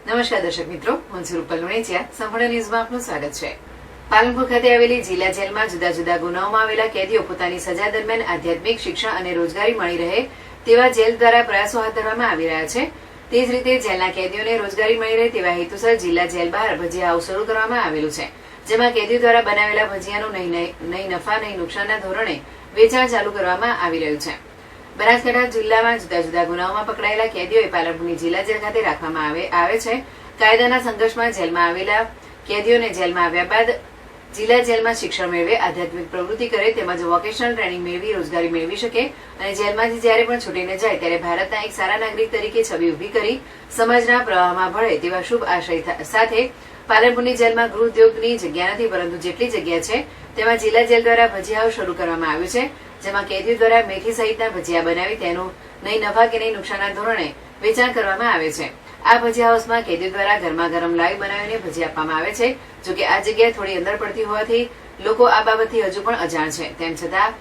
નમસ્કાર દર્શક મિત્રો, હું છું રૂપલ લુણેચિયા. સંપૂર્ણ ન્યૂઝમાં આપનું સ્વાગત છે. પાલનપુર ખાતે આવેલી જિલ્લા જેલમાં જુદા જુદા ગુનાઓમાં આવેલા કેદીઓ પોતાની સજા દરમિયાન આધ્યાત્મિક શિક્ષણ અને રોજગારી મળી રહે તેવા જેલ દ્વારા પ્રયાસો હાથ ધરવામાં આવી રહ્યા છે. તે જ રીતે જેલના કેદીઓને રોજગારી મળી રહે તેવા હેતુસર જિલ્લા જેલ બહાર ભજીયા હાઉસ શરૂ કરવામાં આવેલું છે, જેમાં કેદીઓ દ્વારા બનાવેલા ભજીયાનું નહીં નફા નહીં નુકસાનના ધોરણે વેચાણ ચાલુ કરવામાં આવી રહ્યું છે. બનાસકાંઠા જિલ્લામાં જુદા જુદા ગુનાઓમાં પકડાયેલા કેદીઓએ પાલનપુરની જિલ્લા જેલ ખાતે રાખવામાં આવે છે. કાયદાના સંઘર્ષમાં જેલમાં આવેલા કેદીઓને જેલમાં આવ્યા બાદ જિલ્લા જેલમાં શિક્ષણ મેળવે, આધ્યાત્મિક પ્રવૃત્તિ કરે તેમજ વોકેશનલ ટ્રેનિંગ મેળવી રોજગારી મેળવી શકે અને જેલમાંથી જ્યારે પણ છૂટીને જાય ત્યારે ભારતના એક સારા નાગરિક તરીકે છબી ઊભી કરી સમાજના પ્રવાહમાં ભળે તેવા શુભ આશય સાથે પાલનપુરની જેલમાં ગૃહ ઉદ્યોગની જગ્યા નથી, પરંતુ જેટલી જગ્યા છે તેમાં જિલ્લા જેલ દ્વારા ભજીયા હાઉસ શરૂ કરવામાં આવ્યું છે, જેમાં કેદીઓ દ્વારા મેથી સહિતના ભજીયા બનાવી તેનું નહીં નફા કે નહીં નુકસાનના ધોરણે વેચાણ કરવામાં આવે છે. આ ભજીયા હાઉસમાં કેદીઓ દ્વારા ગરમા ગરમ લાઈવ બનાવીને ભજીયા આપવામાં આવે છે. જોકે આ જગ્યા થોડી અંદર પડતી હોવાથી લોકો આ બાબતથી હજુ પણ અજાણ છે. તેમ છતાં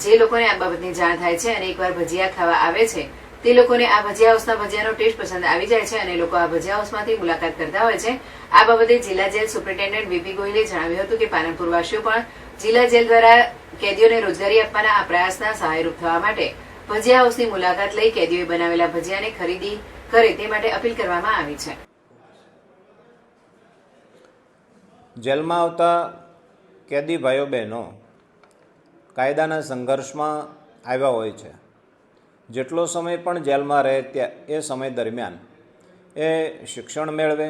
જે લોકોને આ બાબતની જાણ થાય છે અને એકવાર ભજીયા ખાવા આવે છે તે લોકોને આ ભજીયા હાઉસના ભજીયાનો ટેસ્ટ પસંદ આવી જાય છે અને લોકો આ ભજીયા હાઉસમાંથી મુલાકાત કરતા હોય છે. આ બાબતે જિલ્લા જેલ સુપ્રિન્ટેન્ડન્ટ વીપી ગોહિલે જણાવ્યું હતું કે પાલનપુરવાસીઓ પણ જિલ્લા જેલ દ્વારા કેદીઓને રોજગારી આપવાના આ પ્રયાસના સહાયરૂપ થવા માટે ભજીયા હાઉસની મુલાકાત લઈ કેદીઓએ બનાવેલા ભજીયાને ખરીદી કરે તે માટે અપીલ કરવામાં આવી છે. જેલમાં આવતા કેદી ભાઈઓ બહેનો કાયદાના સંઘર્ષમાં આવ્યા હોય છે. જેટલો સમય પણ જેલમાં રહે એ સમય દરમિયાન એ શિક્ષણ મેળવે,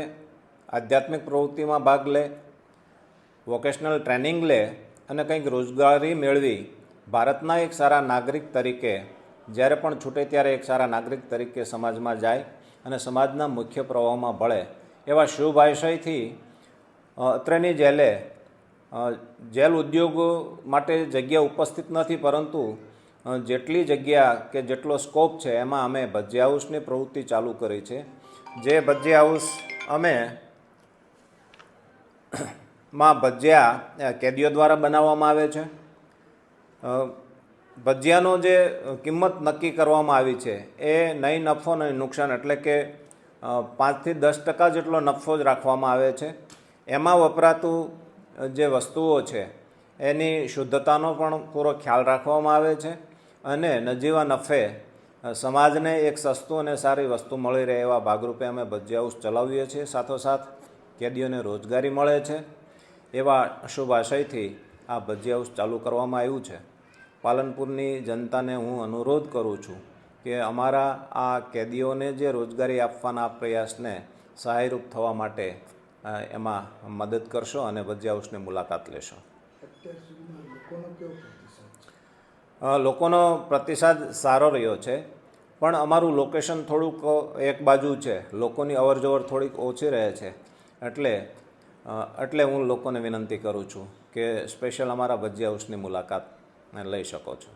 આધ્યાત્મિક પ્રવૃત્તિમાં ભાગ લે, વોકેશનલ ટ્રેનિંગ લે અને કંઈક રોજગારી મેળવી ભારતના એક સારા નાગરિક તરીકે જ્યારે પણ છૂટે ત્યારે એક સારા નાગરિક તરીકે સમાજમાં જાય અને સમાજના મુખ્ય પ્રવાહમાં ભળે એવા શુભ આશયથી અત્રેની જેલે જેલ ઉદ્યોગ માટે જગ્યા ઉપસ્થિત નથી, પરંતુ જેટલી જગ્યા કે જેટલો સ્કોપ છે એમાં અમે ભજીયા હાઉસની પ્રવૃત્તિ ચાલુ કરી છે. જે ભજીયા હાઉસ અમે માં ભજીયા કેદીઓ દ્વારા બનાવવામાં આવે છે. ભજીયાનો જે કિંમત નક્કી કરવામાં આવી છે એ નહીં નફો નહીં નુકસાન, એટલે કે 5 થી 10% જેટલો નફો જ રાખવામાં આવે છે. એમાં વપરાતું જે વસ્તુઓ છે એની શુદ્ધતાનો પણ પૂરો ખ્યાલ રાખવામાં આવે છે અને નજીવા નફે સમાજને એક સસ્તું અને સારી વસ્તુ મળી રહે એવા ભાગરૂપે અમે ભજીયા હાઉસ ચલાવીએ છીએ. સાથોસાથ કેદીઓને રોજગારી મળે છે એવા શુભ આશયથી આ ભજીયા હાઉસ ચાલુ કરવામાં આવ્યું છે. પાલનપુરની જનતાને હું અનુરોધ કરું છું કે અમારા આ કેદીઓને જે રોજગારી આપવાના પ્રયાસને સહાયરૂપ થવા માટે એમાં મદદ કરશો અને ભજીયા હાઉસની મુલાકાત લેશો. લોકોનો પ્રતિસાદ સારો રહ્યો છે, પણ અમારું લોકેશન થોડુંક એક બાજુ છે, લોકોની અવરજવર થોડીક ઓછી રહે છે, એટલે હું લોકોને વિનંતી કરું છું કે સ્પેશિયલ અમારા ભજીયા હાઉસની મુલાકાત લઈ શકો છો.